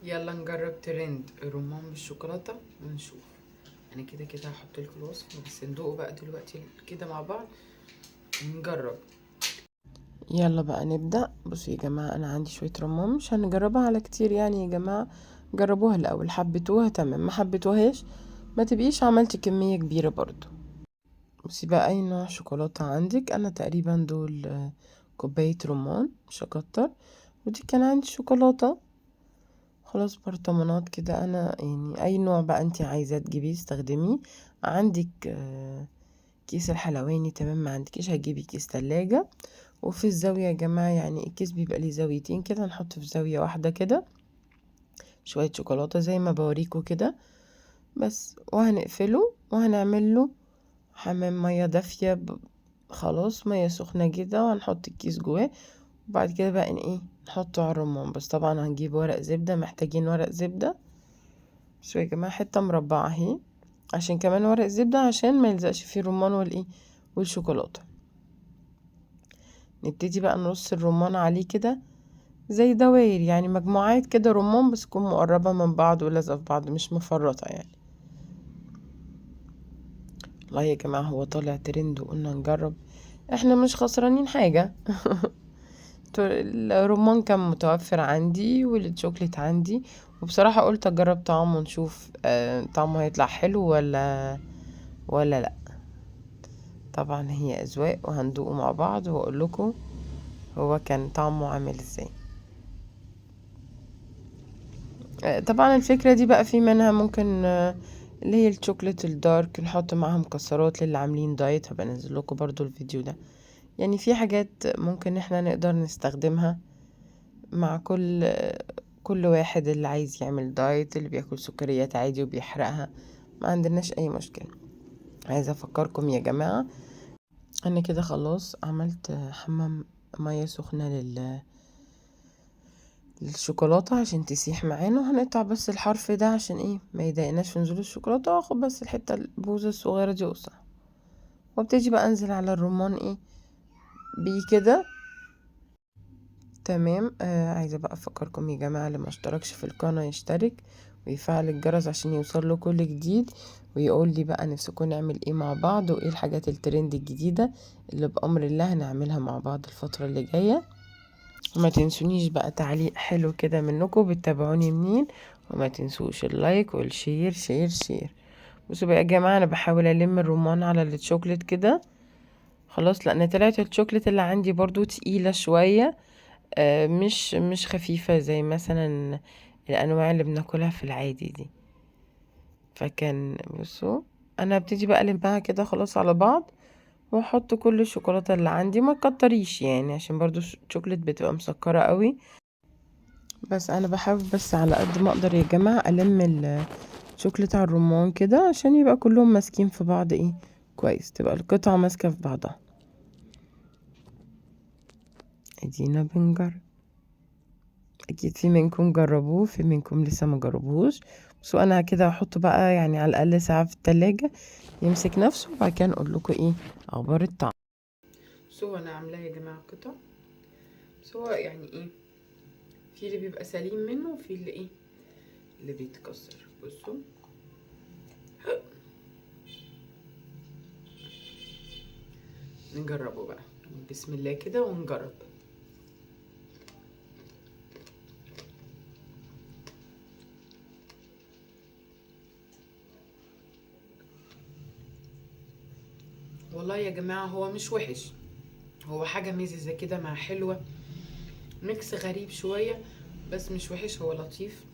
يلا نجرب ترند الرمان بالشوكولاتة ونشوف. انا كده كده هحط لكم الوصفة بس ندوقه بقى دلوقتي كده مع بعض ونجرب. يلا بقى نبدأ. بصوا يا جماعة، أنا عندي شوية رمان، مش هنجربها على كتير يعني يا جماعة. جربوها الأول، حبيتوها تمام، ما حبيتوهاش ما تبقيش عملتي كمية كبيرة برضو. بصي بقى، أي نوع شوكولاتة عندك. أنا تقريبا دول كوباية رمان، مش هكتر. ودي كان عندي شوكولاتة خلاص، برطمانات كده. أنا يعني أي نوع بقى انتي عايزة تجيبيه استخدميه. عندك كيس الحلواني تمام، ما عندكيش هتجيبي كيس تلاجة. وفي الزاوية يا جماعة، يعني الكيس بيبقى ليه زاويتين كده، نحط في زاوية واحدة كده شوية شوكولاتة زي ما بوريكوا كده بس. وهنقفله وهنعمل له حمام مية دافية خلاص مية سخنة كده، وهنحط الكيس جواه. وبعد كده بقى ايه، نحطه على الرمان. بس طبعا هنجيب ورق زبدة، محتاجين ورق زبدة. بس يا جماعة حتة مربعة اهي، عشان كمان ورق زبدة عشان ما يلزقش فيه الرمان والايه والشوكولاتة. نبتدي بقى نرص الرمان عليه كده زي دواير، يعني مجموعات كده رمان، بس تكون مقربة من بعض ولازقة في بعض، مش مفرطة يعني. والله يا جماعة هو طالع ترند وقلنا نجرب، احنا مش خسرانين حاجة. الرمان كان متوفر عندي والشوكليت عندي، وبصراحة قلت اجرب طعمه ونشوف طعمه هيطلع حلو ولا لا. طبعا هي اذواق، وهندوقه مع بعض واقول لكم هو كان طعمه عامل ازاي. طبعا الفكرة دي بقى في منها ممكن اللي هي الشوكولات الدارك نحط معاها مكسرات للي عاملين دايت، هبقى انزل لكم برضو الفيديو ده. يعني في حاجات ممكن احنا نقدر نستخدمها مع كل واحد اللي عايز يعمل دايت، اللي بياكل سكريات عادي وبيحرقها، ما عندناش اي مشكلة. عايزة افكركم يا جماعة، انا كده خلاص عملت حمام مية سخنة للشوكولاتة عشان تسيح معانا. وهنقطع بس الحرف ده عشان ايه ما يضايقناش في نزول الشوكولاتة، واخد بس الحتة البوزة الصغيرة دي قصة. وابتدي بقى انزل على الرمان ايه بيه كده تمام. عايزة بقى افكركم يا جماعة، اللي ما اشتركش في القناة يشترك ويفعل الجرس عشان يوصل له كل جديد، ويقول لي بقى نفسكم نعمل ايه مع بعض، وايه الحاجات الترند الجديدة اللي بأمر الله هنعملها مع بعض الفترة اللي جاية. وما تنسونيش بقى تعليق حلو كده منكم بتتابعوني منين، وما تنسوش اللايك والشير شير شير. بصوا بقى يا جماعة، انا بحاول الم الرمان على الشوكليت كده خلاص، لان طلعت الشوكليت اللي عندي برضو تقيلة شوية، مش خفيفة زي مثلا الانواع اللي بناكلها في العادي دي. فكان بصوا، انا هبتدي بقى المها كده خلاص على بعض، واحط كل الشوكولاتة اللي عندي، ما تكتريش يعني عشان برضو الشوكليت بتبقى مسكرة قوي. بس انا بحاول بس على قد ما اقدر يا جماعة الم الشوكولاتة على الرمان كده عشان يبقى كلهم ماسكين في بعض ايه كويس، تبقى القطعة ماسكة في بعضها. ادينا بنجرب، اكيد في منكم جربوه، في منكم لسه ما جربوهوش. بس انا كده هحطه بقى يعني على الاقل ساعة في التلاجة يمسك نفسه، وبعد كده نقول لكم ايه اخبار الطعم. سو انا عاملاه يا جماعة قطع، بس هو يعني ايه، في اللي بيبقى سليم منه وفي اللي ايه اللي بيتكسر. بصوا نجربه بقى، بسم الله كده ونجرب. والله يا جماعة هو مش وحش، هو حاجة ميززة كده مع حلوة، ميكس غريب شوية بس مش وحش، هو لطيف.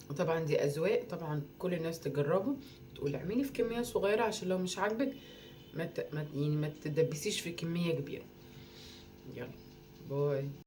وطبعا دي أذواق، طبعا كل الناس تجربه، تقول اعملي في كمية صغيرة عشان لو مش عاجبك يعني ما تدبسيش في كمية كبيرة. يلا باي.